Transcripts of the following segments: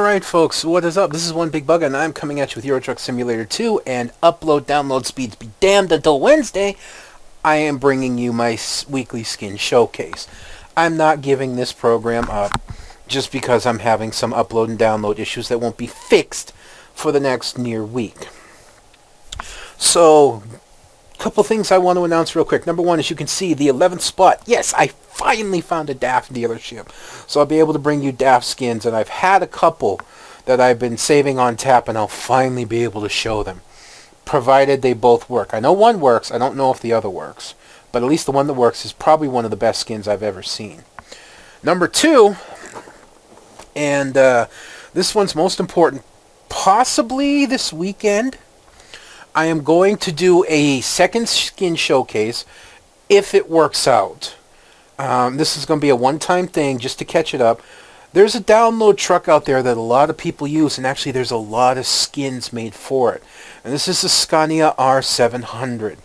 Alright folks, what is up? This is One Big Bug and I'm coming at you with Euro Truck Simulator 2 and download speeds be damned until Wednesday. I am bringing you my weekly skin showcase. I'm not giving this program up just because I'm having some upload and download issues that won't be fixed for the next near week. So, a couple things I want to announce real quick. Number one, as you can see, the 11th spot. Yes, I finally found a DAF dealership. So I'll be able to bring you DAF skins, and I've had a couple that I've been saving on tap, and I'll finally be able to show them, provided they both work. I know one works. I don't know if the other works, but at least the one that works is probably one of the best skins I've ever seen. Number two, and this one's most important, possibly this weekend, I am going to do a second skin showcase if it works out. This is going to be a one-time thing just to catch it up. There's a download truck out there that a lot of people use, and actually there's a lot of skins made for it. And this is the Scania R700.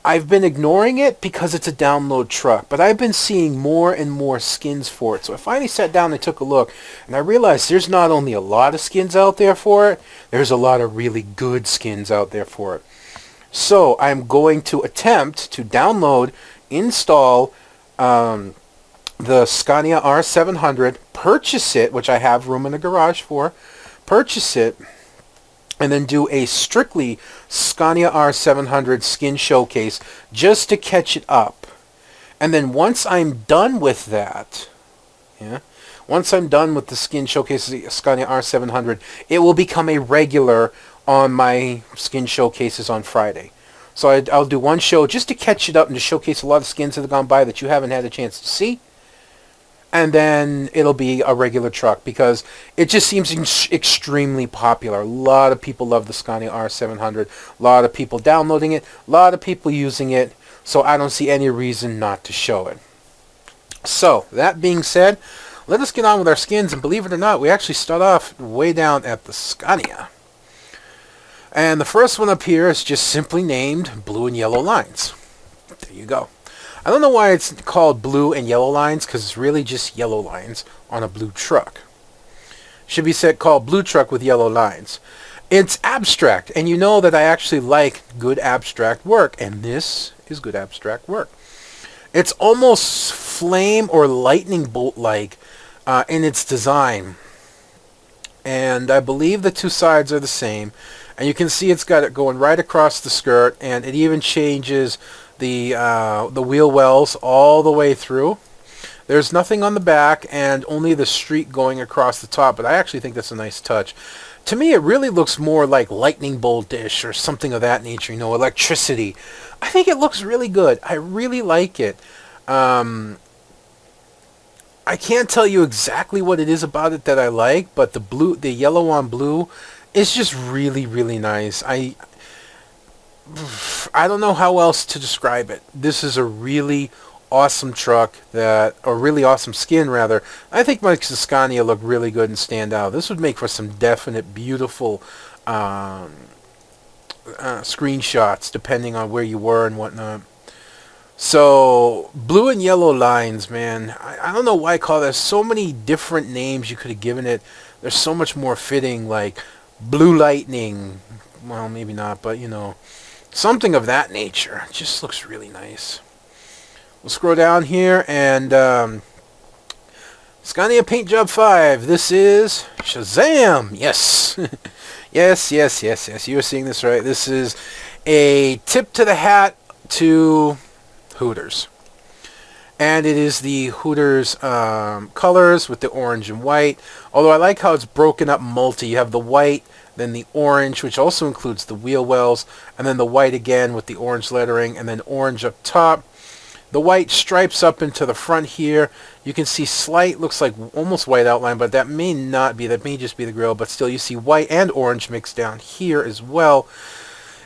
I've been ignoring it because it's a download truck, but I've been seeing more and more skins for it. So I finally sat down and took a look, and I realized there's not only a lot of skins out there for it, there's a lot of really good skins out there for it. So I'm going to attempt to download, install the Scania R700, purchase it, which I have room in the garage for, purchase it, and then do a strictly Scania R700 skin showcase just to catch it up. And then once I'm done with that, once I'm done with the skin showcase of the Scania R700, it will become a regular on my skin showcases on Friday. So I'll do one show just to catch it up and to showcase a lot of skins that have gone by that you haven't had a chance to see. And then it'll be a regular truck because it just seems extremely popular. A lot of people love the Scania R700. A lot of people downloading it. A lot of people using it. So I don't see any reason not to show it. So, that being said, let us get on with our skins. And believe it or not, we actually start off way down at the Scania. And the first one up here is just simply named Blue and Yellow Lines. There you go. I don't know why it's called Blue and Yellow Lines, because it's really just yellow lines on a blue truck. Should be called Blue Truck with Yellow Lines. It's abstract, and you know that I actually like good abstract work, and this is good abstract work. It's almost flame or lightning bolt-like in its design. And I believe the two sides are the same. And you can see it's got it going right across the skirt, and it even changes the wheel wells all the way through. There's nothing on the back and only the streak going across the top, but I actually think that's a nice touch. To me, it really looks more like lightning bolt-ish or something of that nature, electricity. I think it looks really good. I really like it. I can't tell you exactly what it is about it that I like, but the yellow on blue is just really, really nice. I don't know how else to describe it. This is a really awesome truck or really awesome skin rather. I think makes the Scania look really good and stand out. This would make for some definite beautiful screenshots depending on where you were and whatnot. So, Blue and Yellow Lines, man. I don't know why I call this. So many different names you could have given it. There's so much more fitting, like Blue Lightning. Well, maybe not, but something of that nature. It just looks really nice. We'll scroll down here and Scania Paint Job 5. This is Shazam. Yes. yes. You're seeing this right. This is a tip to the hat to Hooters. And it is the Hooters colors with the orange and white. Although I like how it's broken up multi. You have the white, then the orange, which also includes the wheel wells, and then the white again with the orange lettering, and then orange up top. The white stripes up into the front here. You can see slight, looks like almost white outline, but that may not be. That may just be the grill, but still you see white and orange mixed down here as well.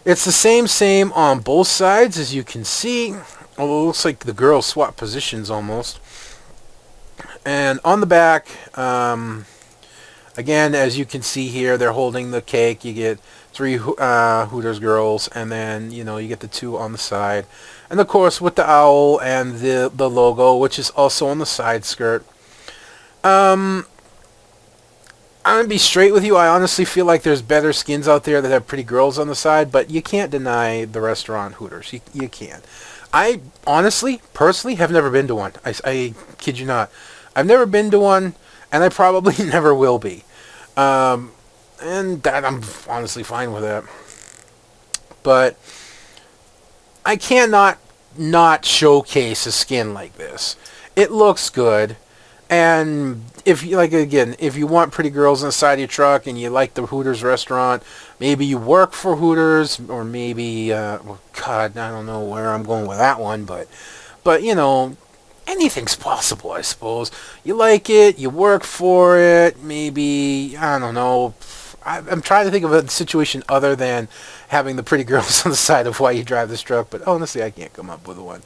It's the same on both sides, as you can see. Although it looks like the girls swap positions almost. And on the back, again, as you can see here, they're holding the cake. You get 3 Hooters girls, and then, you get the 2 on the side. And, of course, with the owl and the logo, which is also on the side skirt. I'm going to be straight with you. I honestly feel like there's better skins out there that have pretty girls on the side, but you can't deny the restaurant Hooters. You can't. I honestly, personally, have never been to one. I kid you not. I've never been to one, and I probably never will be. And that I'm honestly fine with that. But I cannot not showcase a skin like this. It looks good. And if you if you want pretty girls on the side of your truck and you like the Hooters restaurant, maybe you work for Hooters, or maybe well, God, I don't know where I'm going with that one, but you know, anything's possible, I suppose. You like it, you work for it, maybe, I don't know. I'm trying to think of a situation other than having the pretty girls on the side of why you drive this truck, but honestly, I can't come up with one.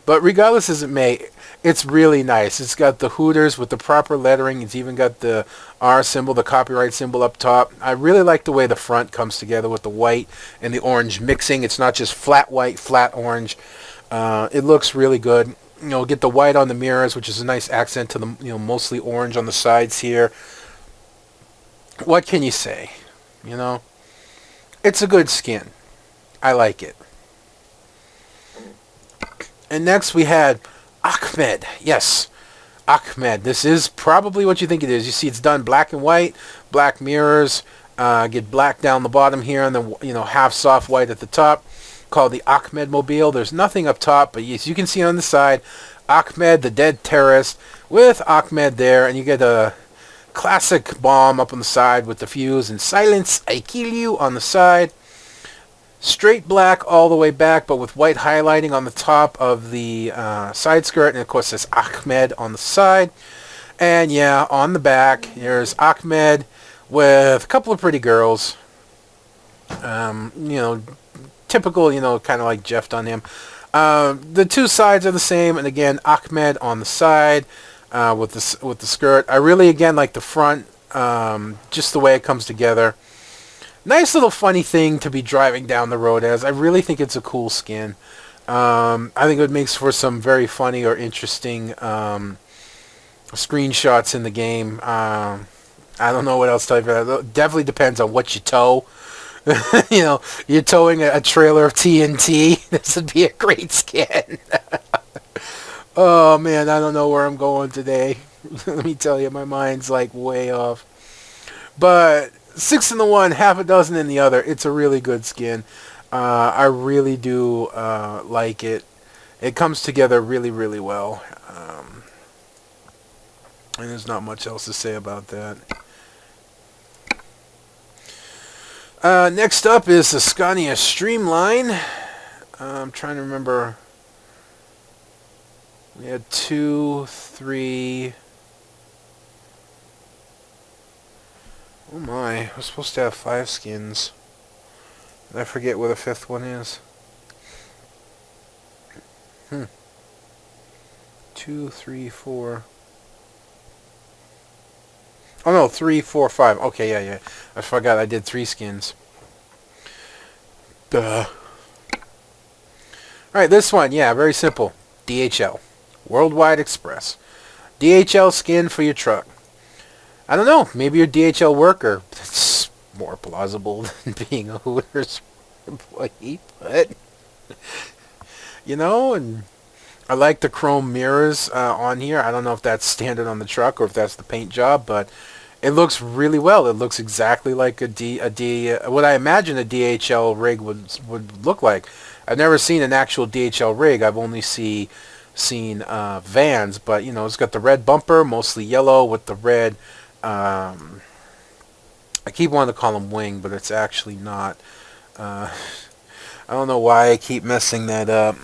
But regardless as it may, it's really nice. It's got the Hooters with the proper lettering. It's even got the R symbol, the copyright symbol up top. I really like the way the front comes together with the white and the orange mixing. It's not just flat white, flat orange. It looks really good. You know, get the white on the mirrors, which is a nice accent to the, you know, mostly orange on the sides here. What can you say? You know, it's a good skin. I like it. And next we had Achmed. Yes, Achmed. This is probably what you think it is. You see it's done black and white, black mirrors, get black down the bottom here, and then, you know, half soft white at the top, called the Achmed Mobile. There's nothing up top, but as you can see on the side, Achmed, the dead terrorist, with Achmed there, and you get a classic bomb up on the side with the fuse and silence, I kill you on the side. Straight black all the way back, but with white highlighting on the top of the side skirt, and of course there's Achmed on the side. And yeah, on the back, there's Achmed with a couple of pretty girls. You know, typical, you know, kind of like Jeff done him. The two sides are the same, and again, Achmed on the side with the skirt. I really again like the front, just the way it comes together. Nice little funny thing to be driving down the road as. I really think it's a cool skin. I think it makes for some very funny or interesting screenshots in the game. I don't know what else to tell you. It definitely depends on what you tow. You know, you're towing a trailer of TNT. This would be a great skin. Oh man, I don't know where I'm going today. Let me tell you, my mind's like way off. But 6 in the one, half a dozen in the other. It's a really good skin. I really do like it. It comes together really, really well. And there's not much else to say about that. Next up is the Scania Streamline. I'm trying to remember. We had 2, 3... Oh my, we're supposed to have 5 skins. And I forget where the 5th one is. 2, 3, 4. Oh no, 3, 4, 5. Okay, yeah. I forgot I did 3 skins. Duh. Alright, this one, yeah, very simple. DHL. Worldwide Express. DHL skin for your truck. I don't know, maybe you're a DHL worker. That's more plausible than being a Hooters employee, but you know, and I like the chrome mirrors on here. I don't know if that's standard on the truck or if that's the paint job, but it looks really well. It looks exactly like what I imagine a DHL rig would look like. I've never seen an actual DHL rig. I've only seen vans, but you know, it's got the red bumper, mostly yellow with the red. I keep wanting to call them wing, but it's actually not. I don't know why I keep messing that up.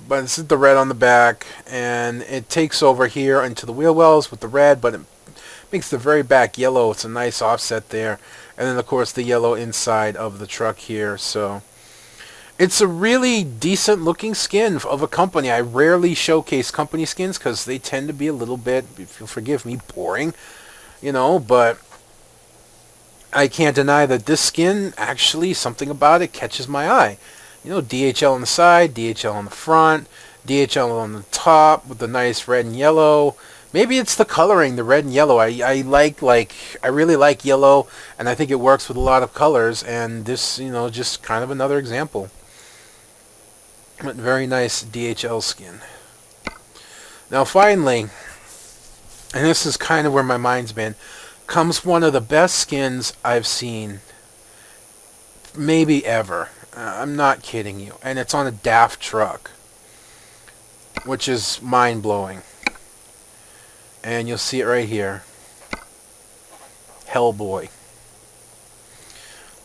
But it's the red on the back, and it takes over here into the wheel wells with the red, but it makes the very back yellow. It's a nice offset there. And then, of course, the yellow inside of the truck here. So it's a really decent looking skin of a company. I rarely showcase company skins because they tend to be a little bit, if you'll forgive me, boring, you know, but I can't deny that this skin, actually, something about it catches my eye. You know, DHL on the side, DHL on the front, DHL on the top with the nice red and yellow. Maybe it's the coloring, the red and yellow. I really like yellow, and I think it works with a lot of colors. And this, just kind of another example. But very nice DHL skin. Now finally, and this is kind of where my mind's been, comes one of the best skins I've seen, maybe ever. I'm not kidding you. And it's on a Daft truck, which is mind-blowing. And you'll see it right here. Hellboy.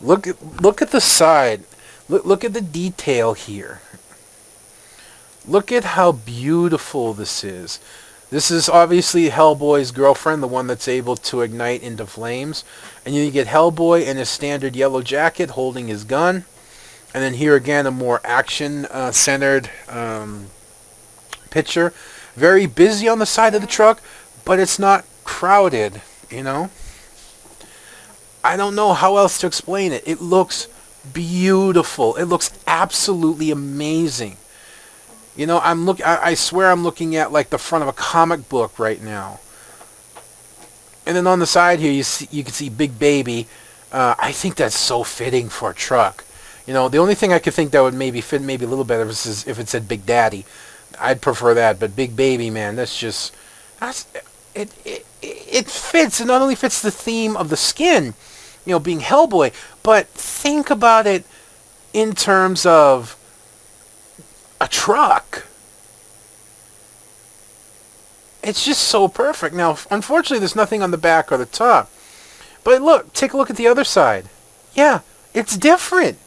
Look at the side. Look at the detail here. Look at how beautiful this is. This is obviously Hellboy's girlfriend, the one that's able to ignite into flames. And you get Hellboy in his standard yellow jacket holding his gun. And then here again, a more action-centered picture. Very busy on the side of the truck, but it's not crowded, I don't know how else to explain it. It looks beautiful. It looks absolutely amazing. I swear I'm looking at like the front of a comic book right now. And then on the side here, you can see Big Baby. I think that's so fitting for a truck. The only thing I could think that would maybe fit maybe a little better is if it said Big Daddy. I'd prefer that, but Big Baby, man, it fits. It not only fits the theme of the skin, being Hellboy, but think about it in terms of a truck. It's just so perfect. Now, unfortunately, there's nothing on the back or the top. But look, take a look at the other side. Yeah, it's different.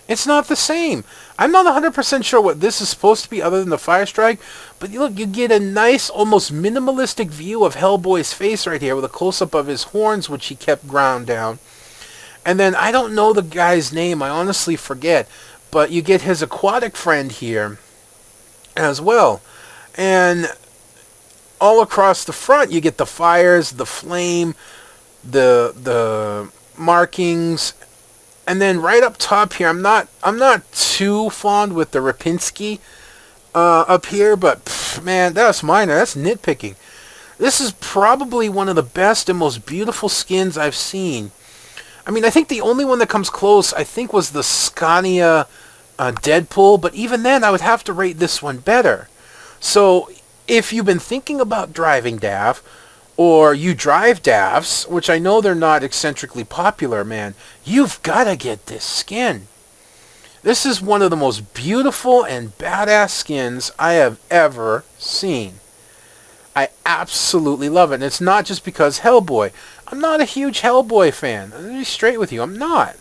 It's not the same. I'm not 100% sure what this is supposed to be other than the fire strike, but look, you get a nice, almost minimalistic view of Hellboy's face right here with a close-up of his horns, which he kept ground down. And then, I don't know the guy's name, I honestly forget, but you get his aquatic friend here as well. And all across the front, you get the fires, the flame, the markings. And then right up top here, I'm not too fond with the Rapinski up here, but man, that's minor. That's nitpicking. This is probably one of the best and most beautiful skins I've seen. I mean, I think the only one that comes close, I think, was the Scania Deadpool, but even then, I would have to rate this one better. So, if you've been thinking about driving DAF, or you drive DAFs, which I know they're not eccentrically popular, man, you've got to get this skin. This is one of the most beautiful and badass skins I have ever seen. I absolutely love it. And it's not just because Hellboy. I'm not a huge Hellboy fan. I'll be straight with you. I'm not.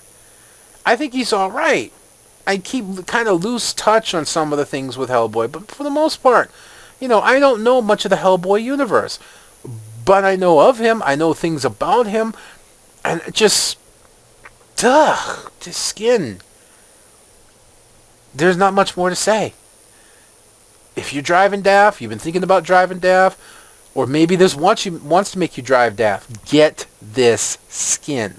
I think he's alright. I keep kind of loose touch on some of the things with Hellboy, but for the most part, I don't know much of the Hellboy universe. But I know of him, I know things about him, and just, this skin. There's not much more to say. If you're driving DAF, you've been thinking about driving DAF, or maybe this wants to make you drive DAF, get this skin.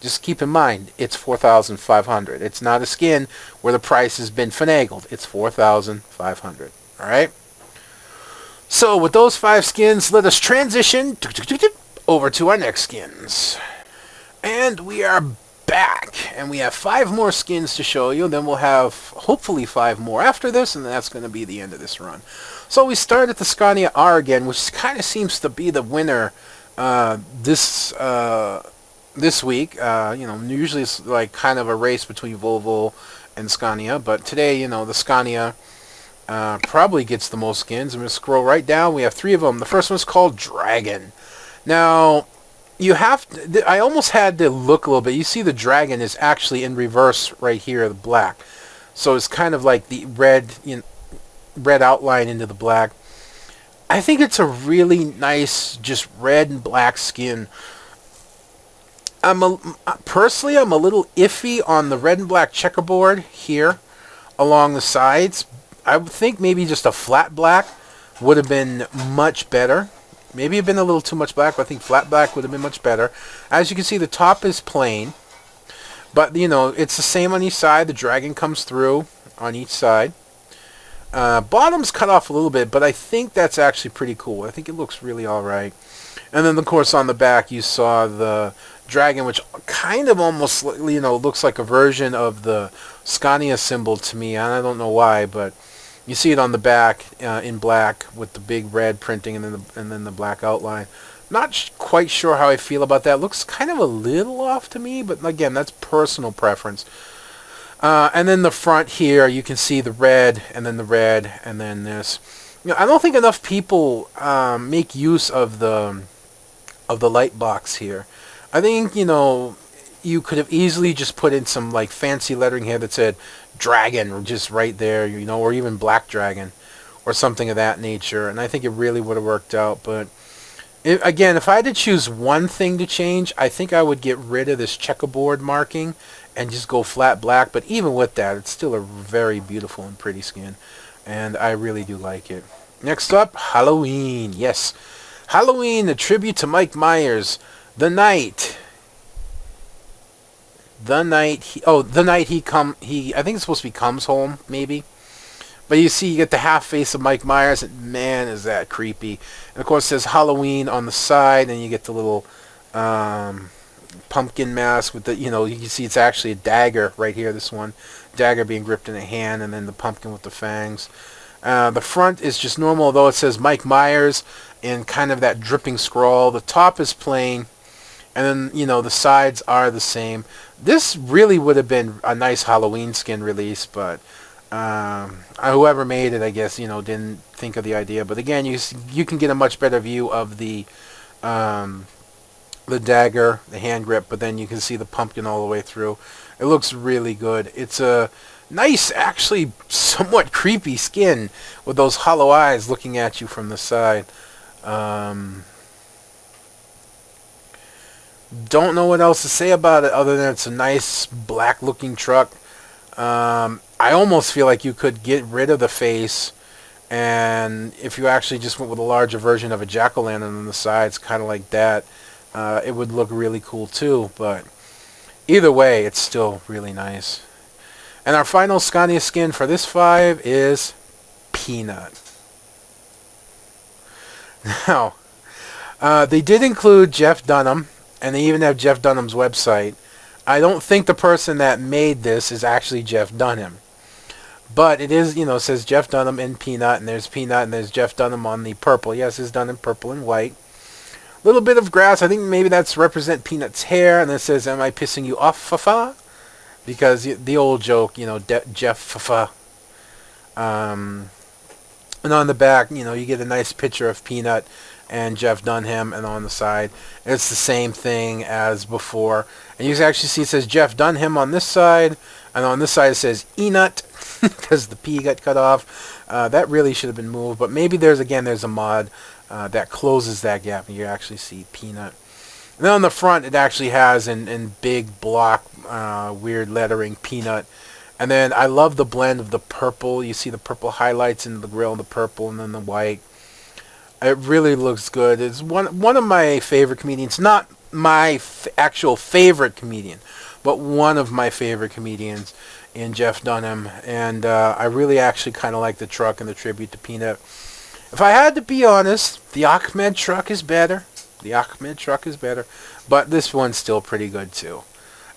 Just keep in mind, it's $4,500. It's not a skin where the price has been finagled. It's $4,500. All right? So, with those 5 skins, let us transition over to our next skins. And we are back. And we have 5 more skins to show you. Then we'll have, hopefully, 5 more after this. And that's going to be the end of this run. So, we start at the Scania R again, which kind of seems to be the winner this week. Usually it's like kind of a race between Volvo and Scania. But today, the Scania probably gets the most skins. I'm going to scroll right down. We have 3 of them. The first one's called Dragon. Now, I almost had to look a little bit. You see the dragon is actually in reverse right here, the black. So it's kind of like the red outline into the black. I think it's a really nice, just red and black skin. Personally, I'm a little iffy on the red and black checkerboard here along the sides. I would think maybe just a flat black would have been much better. Maybe it'd been a little too much black, but I think flat black would have been much better. As you can see, the top is plain. But, it's the same on each side. The dragon comes through on each side. Bottom's cut off a little bit, but I think that's actually pretty cool. I think it looks really alright. And then, of course, on the back you saw the dragon, which kind of almost, looks like a version of the Scania symbol to me. And I don't know why, but you see it on the back in black with the big red printing and then the black outline. Not quite sure how I feel about that. Looks kind of a little off to me, but again, that's personal preference. And then the front here, you can see the red, and then the red, and then this. I don't think enough people make use of the light box here. I think, you could have easily just put in some like fancy lettering here that said dragon just right there, or even black dragon or something of that nature. And I think it really would have worked out. But again, if I had to choose one thing to change, I think I would get rid of this checkerboard marking and just go flat black. But even with that, it's still a very beautiful and pretty skin. And I really do like it. Next up, Halloween. Yes, Halloween, a tribute to Mike Myers. The night he I think it's supposed to be comes home, maybe. But you see, you get the half face of Mike Myers, and man, is that creepy. And of course, it says Halloween on the side, and you get the little pumpkin mask with the, you can see it's actually a dagger right here. This one, dagger being gripped in a hand, and then the pumpkin with the fangs. The front is just normal, although it says Mike Myers in kind of that dripping scroll. The top is plain, and then the sides are the same. This really would have been a nice Halloween skin release, but whoever made it, I guess, didn't think of the idea. But again, you can get a much better view of the dagger, the hand grip, but then you can see the pumpkin all the way through. It looks really good. It's a nice, actually somewhat creepy skin with those hollow eyes looking at you from the side. Don't know what else to say about it other than it's a nice black looking truck. I almost feel like you could get rid of the face, and if you actually just went with a larger version of a jack-o'-lantern on the sides, kind of like that, it would look really cool too. But either way, it's still really nice. And our final Scania skin for this 5 is Peanut. Now, they did include Jeff Dunham, and they even have Jeff Dunham's website. I don't think the person that made this is actually Jeff Dunham. But it is, it says Jeff Dunham in Peanut, and there's Peanut, and there's Jeff Dunham on the purple. Yes, it's done in purple and white. A little bit of grass. I think maybe that's represent Peanut's hair. And then it says, am I pissing you off, Fafa? Because the old joke, Jeff Fafa. And on the back, you get a nice picture of Peanut and Jeff Dunham, and on the side it's the same thing as before. And you can actually see it says Jeff Dunham on this side, and on this side it says Enut because the P got cut off. That really should have been moved, but maybe there's a mod that closes that gap and you actually see Peanut. And then on the front it actually has in big block weird lettering Peanut. And then I love the blend of the purple. You see the purple highlights in the grill, the purple, and then the white. It really looks good. It's one of my favorite comedians. Not my actual favorite comedian, but one of my favorite comedians in Jeff Dunham. And I really actually kind of like the truck and the tribute to Peanut. If I had to be honest, the Achmed truck is better. But this one's still pretty good too.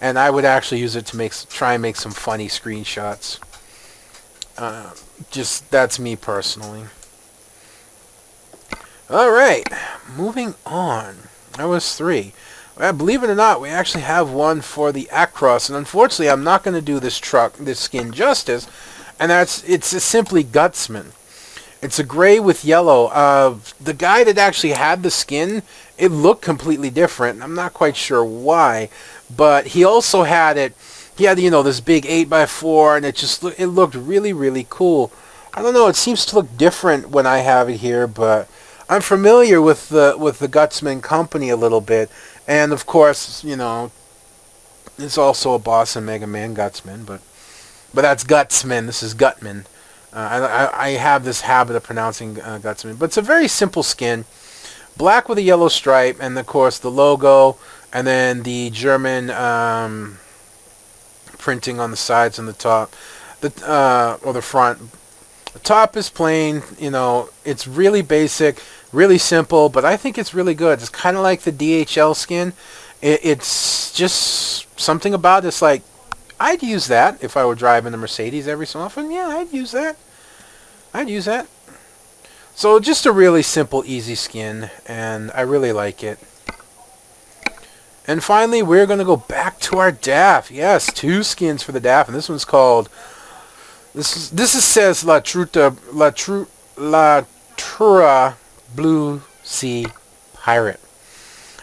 And I would actually use it to try and make some funny screenshots. Just that's me personally. Alright, moving on. That was 3. Well, believe it or not, we actually have one for the Across, and unfortunately I'm not going to do this skin justice, and it's simply Gutzman. It's a gray with yellow. The guy that actually had the skin, it looked completely different. I'm not quite sure why, but he also had it. He had this big 8x4, and it looked really, really cool. I don't know. It seems to look different when I have it here, but I'm familiar with the Gutzman company a little bit, and of course, it's also a boss in Mega Man Gutzman, but that's Gutzman. This is Gutman. I have this habit of pronouncing Gutzman, but it's a very simple skin, black with a yellow stripe, and of course the logo, and then the German printing on the sides and the top, or the front. The top is plain, you know, it's really basic, really simple, but I think it's really good. It's kind of like the DHL skin. It's just something about it's like, I'd use that if I were driving a Mercedes every so often. Yeah, I'd use that. I'd use that. So just a really simple, easy skin, and I really like it. And finally, we're going to go back to our DAF. Yes, 2 skins for the DAF, and this one's called... says La Trura Blue Sea Pirate.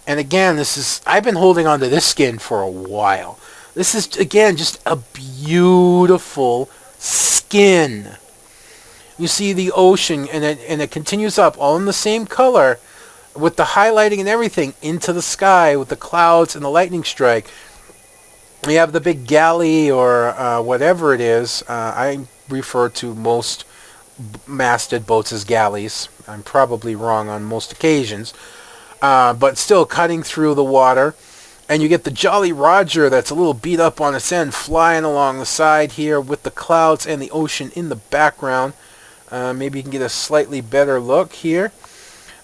And again, I've been holding on to this skin for a while. This is, again, just a beautiful skin. You see the ocean, and it continues up, all in the same color, with the highlighting and everything, into the sky, with the clouds and the lightning strike. We have the big galley, or whatever it is. I refer to most masted boats as galleys. I'm probably wrong on most occasions. But still cutting through the water. And you get the Jolly Roger that's a little beat up on its end, flying along the side here with the clouds and the ocean in the background. Maybe you can get a slightly better look here.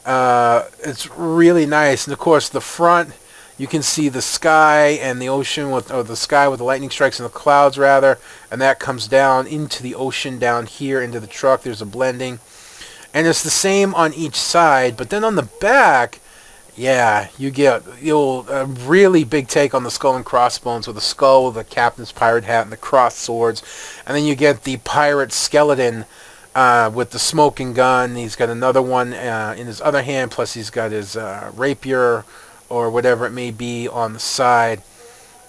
It's really nice. And of course the front, you can see the sky and the ocean, or the sky with the lightning strikes and the clouds rather, and that comes down into the ocean down here into the truck. There's a blending. And it's the same on each side, but then on the back, yeah, you get a really big take on the skull and crossbones, with the skull with the captain's pirate hat and the crossed swords. And then you get the pirate skeleton with the smoking gun. He's got another one in his other hand, plus he's got his rapier or whatever it may be on the side.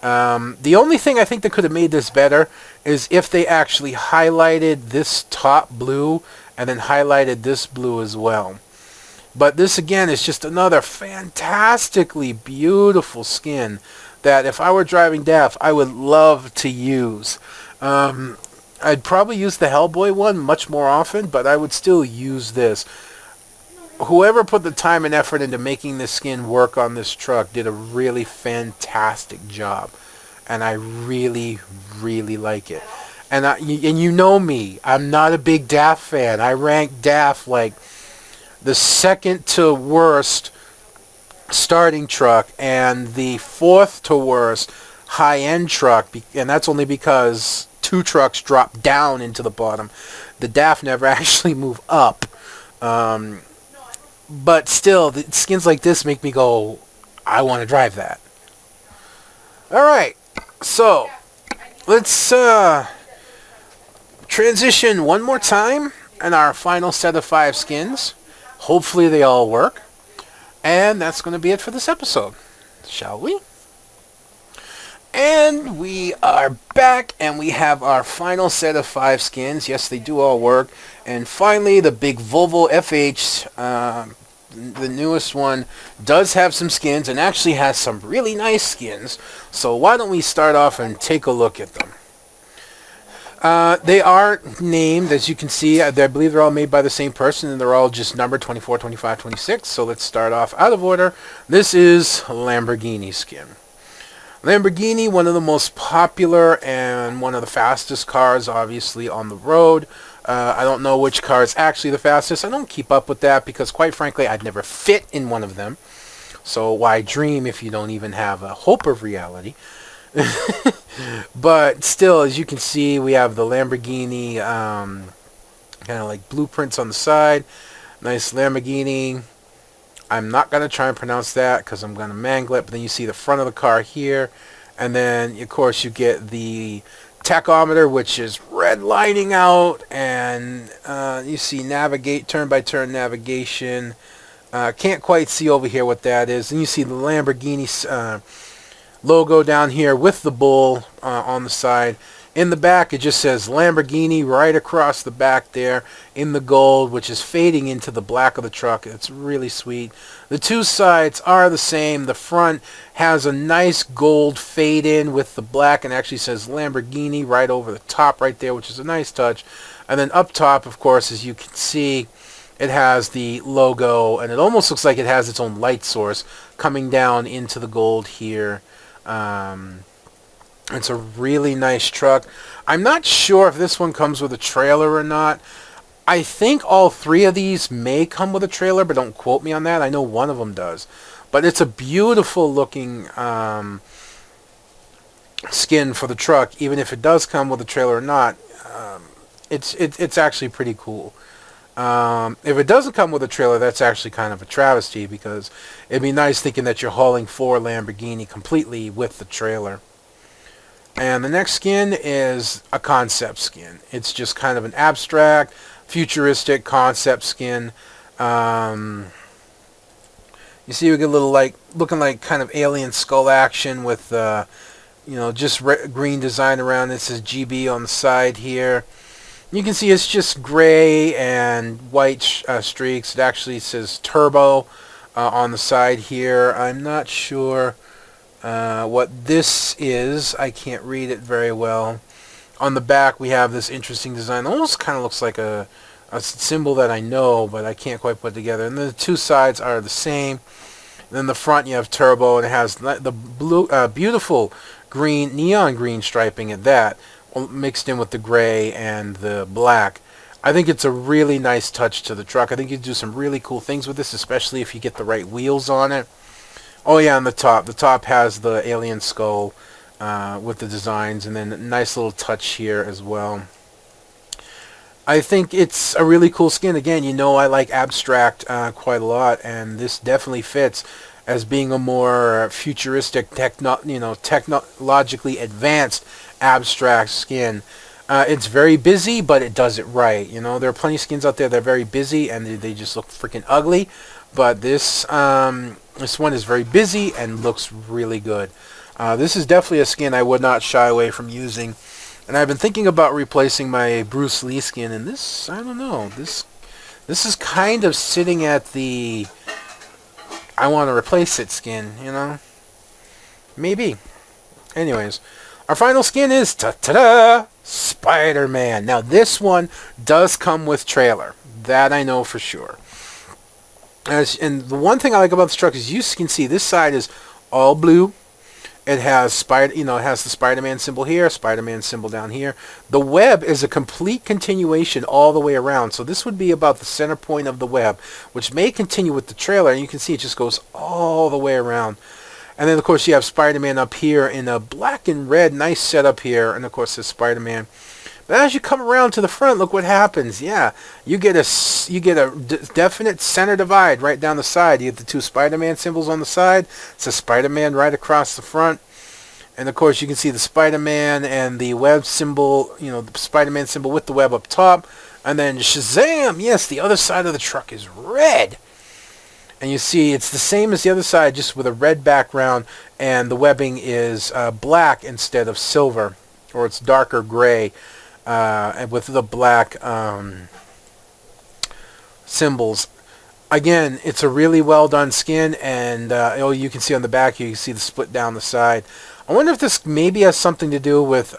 The only thing I think that could have made this better is if they actually highlighted this top blue and then highlighted this blue as well. But this again is just another fantastically beautiful skin that if I were driving DAF, I would love to use. I'd probably use the Hellboy one much more often, but I would still use this. Whoever put the time and effort into making this skin work on this truck did a really fantastic job. And I really, really like it. And you know me, I'm not a big DAF fan. I rank DAF like the second to worst starting truck and the 4th to worst high-end truck, and that's only because 2 trucks drop down into the bottom. The DAF never actually move up. But still, the skins like this make me go, I want to drive that. Alright, so let's transition one more time in our final set of 5 skins. Hopefully they all work. And that's going to be it for this episode. Shall we? And we are back, and we have our final set of 5 skins. Yes, they do all work. And finally, the big Volvo FH, the newest one, does have some skins, and actually has some really nice skins. So why don't we start off and take a look at them. They are named, as you can see. I believe they're all made by the same person, and they're all just numbered 24, 25, 26. So let's start off out of order. This is Lamborghini skin. Lamborghini, one of the most popular and one of the fastest cars, obviously, on the road. I don't know which car is actually the fastest. I don't keep up with that because, quite frankly, I'd never fit in one of them. So why dream if you don't even have a hope of reality? But still, as you can see, we have the Lamborghini kind of like blueprints on the side. Nice Lamborghini. I'm not going to try and pronounce that because I'm going to mangle it. But then you see the front of the car here. And then, of course, you get the tachometer, which is red lining out. And you see turn-by-turn navigation. Can't quite see over here what that is. And you see the Lamborghini logo down here with the bull on the side. In the back, it just says Lamborghini right across the back there in the gold, which is fading into the black of the truck. It's really sweet. The 2 sides are the same. The front has a nice gold fade in with the black and actually says Lamborghini right over the top right there, which is a nice touch. And then up top, of course, as you can see, it has the logo, and it almost looks like it has its own light source coming down into the gold here. It's a really nice truck. I'm not sure if this one comes with a trailer or not. I think all three of these may come with a trailer, but don't quote me on that. I know one of them does. But it's a beautiful looking skin for the truck, even if it does come with a trailer or not. It's actually pretty cool. If it doesn't come with a trailer, that's actually kind of a travesty, because it'd be nice thinking that you're hauling for Lamborghini completely with the trailer. And the next skin is a concept skin. It's just kind of an abstract, futuristic concept skin. You see, we get a little like looking like kind of alien skull action with just green design around. It says GB on the side here. You can see it's just gray and white streaks. It actually says turbo on the side here. I'm not sure what this is. I can't read it very well. On the back we have this interesting design. It almost kind of looks like a symbol that I know, but I can't quite put it together. And the two sides are the same. And then the front you have turbo, and it has the blue, beautiful green, neon green striping at that, mixed in with the gray and the black. I think it's a really nice touch to the truck. I think you can do some really cool things with this, especially if you get the right wheels on it. Oh yeah, on the top. The top has the alien skull with the designs, and then a nice little touch here as well. I think it's a really cool skin. Again, I like abstract quite a lot, and this definitely fits as being a more futuristic, technologically advanced abstract skin. It's very busy, but it does it right. There are plenty of skins out there that are very busy and they just look freaking ugly. But this one is very busy and looks really good. This is definitely a skin I would not shy away from using. And I've been thinking about replacing my Bruce Lee skin, and this, I don't know, this is kind of sitting at the I want to replace it skin, Maybe. Anyways, our final skin is tada, Spider-Man. Now this one does come with trailer. That I know for sure. And the one thing I like about this truck is you can see this side is all blue. It has it has the Spider-Man symbol here, Spider-Man symbol down here. The web is a complete continuation all the way around. So this would be about the center point of the web, which may continue with the trailer. And you can see it just goes all the way around. And then, of course, you have Spider-Man up here in a black and red, nice setup here. And, of course, there's Spider-Man. But as you come around to the front, look what happens. Yeah, you get a definite center divide right down the side. You get the two Spider-Man symbols on the side. It says Spider-Man right across the front. And, of course, you can see the Spider-Man and the web symbol, the Spider-Man symbol with the web up top. And then Shazam! Yes, the other side of the truck is red. And you see it's the same as the other side, just with a red background. And the webbing is black instead of silver. Or it's darker gray. And with the black symbols. Again, it's a really well done skin, and you can see on the back, you can see the split down the side. I wonder if this maybe has something to do with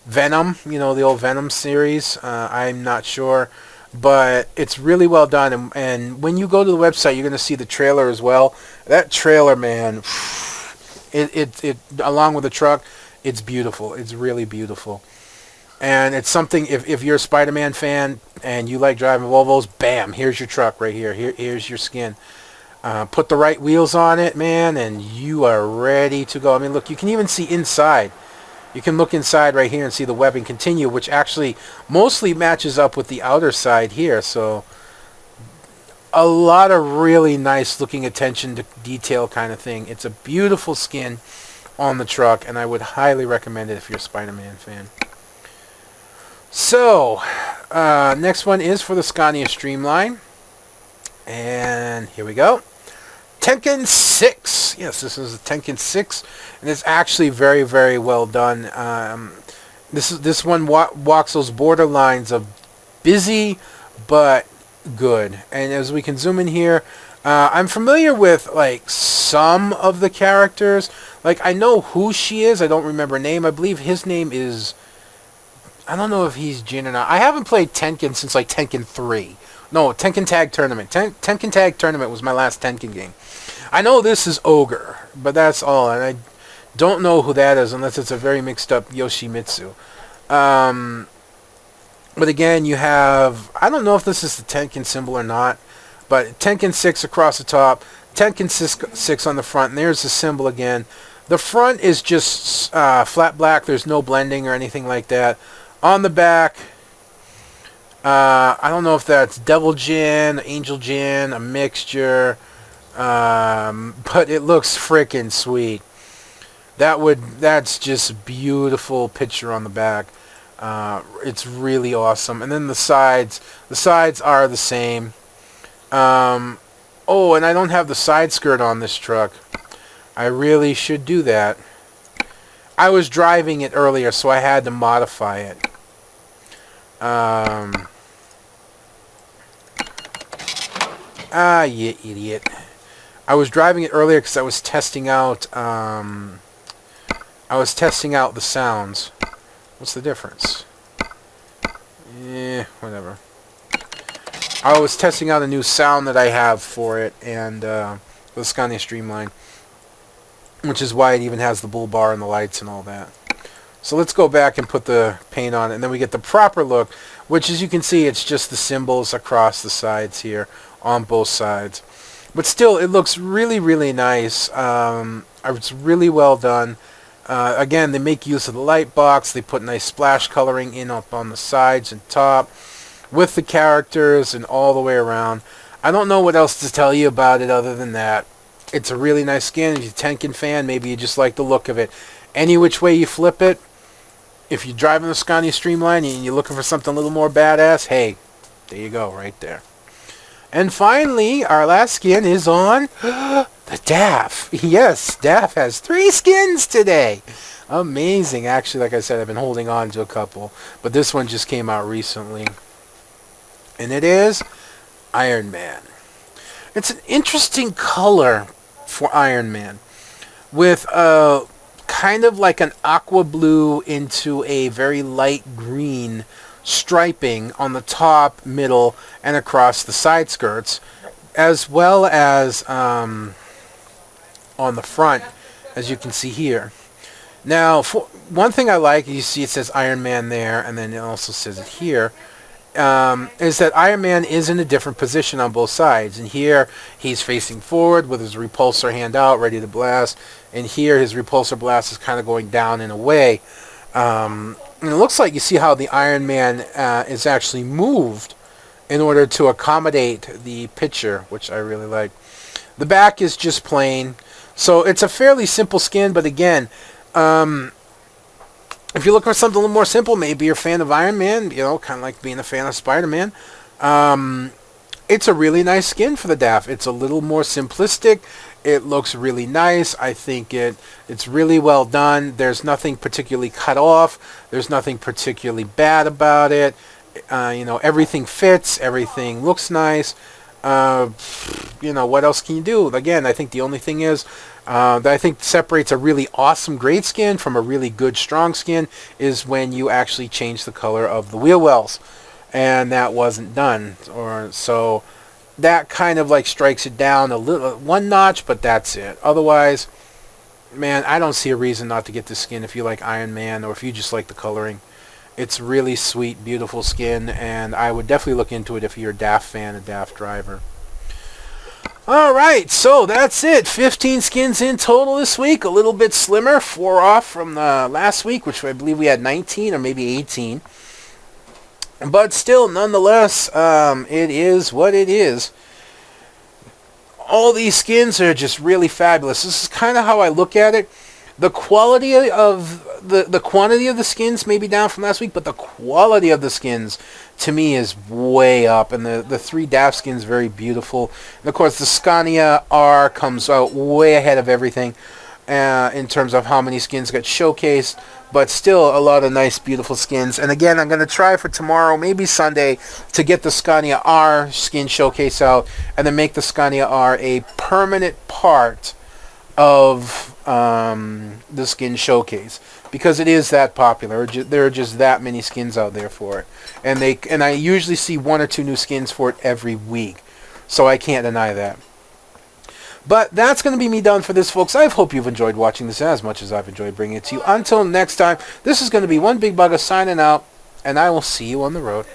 Venom, the old Venom series. I'm not sure, but it's really well done. And when you go to the website, you're going to see the trailer as well. That trailer, man, it along with the truck, it's beautiful. It's really beautiful. And it's something, if you're a Spider-Man fan and you like driving Volvos, bam, here's your truck right here. Here's your skin. Put the right wheels on it, man, and you are ready to go. I mean, look, you can even see inside. You can look inside right here and see the webbing continue, which actually mostly matches up with the outer side here. So a lot of really nice looking attention to detail kind of thing. It's a beautiful skin on the truck, and I would highly recommend it if you're a Spider-Man fan. So, next one is for the Scania Streamline. And here we go. Tenkan 6. Yes, this is a Tenkan 6. And it's actually very, very well done. This one walks those borderlines of busy but good. And as we can zoom in here, I'm familiar with like some of the characters. Like, I know who she is. I don't remember her name. I believe his name is... I don't know if he's Jin or not. I haven't played Tenkan since like Tenkan 3. No, Tenkan Tag Tournament. Tenkan Tag Tournament was my last Tenkan game. I know this is Ogre, but that's all. And I don't know who that is unless it's a very mixed up Yoshimitsu. But again, you have, I don't know if this is the Tenkan symbol or not, but Tenkan 6 across the top, Tenkan 6 on the front, and there's the symbol again. The front is just flat black. There's no blending or anything like that. On the back, I don't know if that's Devil Gin, Angel Gin, a mixture, but it looks freaking sweet. That's just a beautiful picture on the back. It's really awesome. And then the sides are the same. Oh, and I don't have the side skirt on this truck. I really should do that. I was driving it earlier, so I had to modify it. You idiot. I was driving it earlier because I was testing out the sounds. What's the difference? Whatever. I was testing out a new sound that I have for it, and the Scania Streamline, which is why it even has the bull bar and the lights and all that. So let's go back and put the paint on it, and then we get the proper look, which, as you can see, it's just the symbols across the sides here on both sides. But still, it looks really, really nice. It's really well done. Again, they make use of the light box. They put nice splash coloring in up on the sides and top with the characters and all the way around. I don't know what else to tell you about it other than that. It's a really nice skin. If you're a Tenkan fan, maybe you just like the look of it. Any which way you flip it, if you're driving the Scania Streamline and you're looking for something a little more badass, hey, there you go, right there. And finally, our last skin is on the DAF. Yes, DAF has 3 skins today. Amazing. Actually, like I said, I've been holding on to a couple, but this one just came out recently. And it is Iron Man. It's an interesting color for Iron Man, with kind of like an aqua blue into a very light green striping on the top, middle, and across the side skirts, as well as on the front, as you can see here. Now, one thing I like, you see it says Iron Man there, and then it also says it here, is that Iron Man is in a different position on both sides. And here, he's facing forward with his repulsor hand out, ready to blast. And here, his repulsor blast is kind of going down in a way. And it looks like you see how the Iron Man is actually moved in order to accommodate the picture, which I really like. The back is just plain. So it's a fairly simple skin, but again, if you're looking for something a little more simple, maybe you're a fan of Iron Man, you know, kind of like being a fan of Spider-Man. It's a really nice skin for the DAF. It's a little more simplistic. It looks really nice. I think it's really well done. There's nothing particularly cut off. There's nothing particularly bad about it. You know, everything fits. Everything looks nice. You know, what else can you do? Again, I think the only thing is that I think separates a really awesome great skin from a really good strong skin is when you actually change the color of the wheel wells, and that wasn't done, or so that kind of like strikes it down a little, one notch, but that's it. Otherwise, man, I don't see a reason not to get this skin if you like Iron Man or if you just like the coloring. It's really sweet, beautiful skin, and I would definitely look into it if you're a DAF fan, a DAF driver. Alright, so that's it. 15 skins in total this week. A little bit slimmer, 4 off from last week, which I believe we had 19 or maybe 18. But still, nonetheless, it is what it is. All these skins are just really fabulous. This is kind of how I look at it. The quality of the quantity of the skins may be down from last week, but the quality of the skins to me is way up, and the 3 DAF skins very beautiful. And of course, the Scania R comes out way ahead of everything in terms of how many skins got showcased, but still a lot of nice, beautiful skins. And again, I'm going to try for tomorrow, maybe Sunday, to get the Scania R skin showcase out, and then make the Scania R a permanent part of the skin showcase, because it is that popular. There are just that many skins out there for it, and I usually see 1 or 2 new skins for it every week, so I can't deny that. But that's going to be me done for this, folks. I hope you've enjoyed watching this as much as I've enjoyed bringing it to you. Until next time, this is going to be One Big Bugger signing out. and I will see you on the road.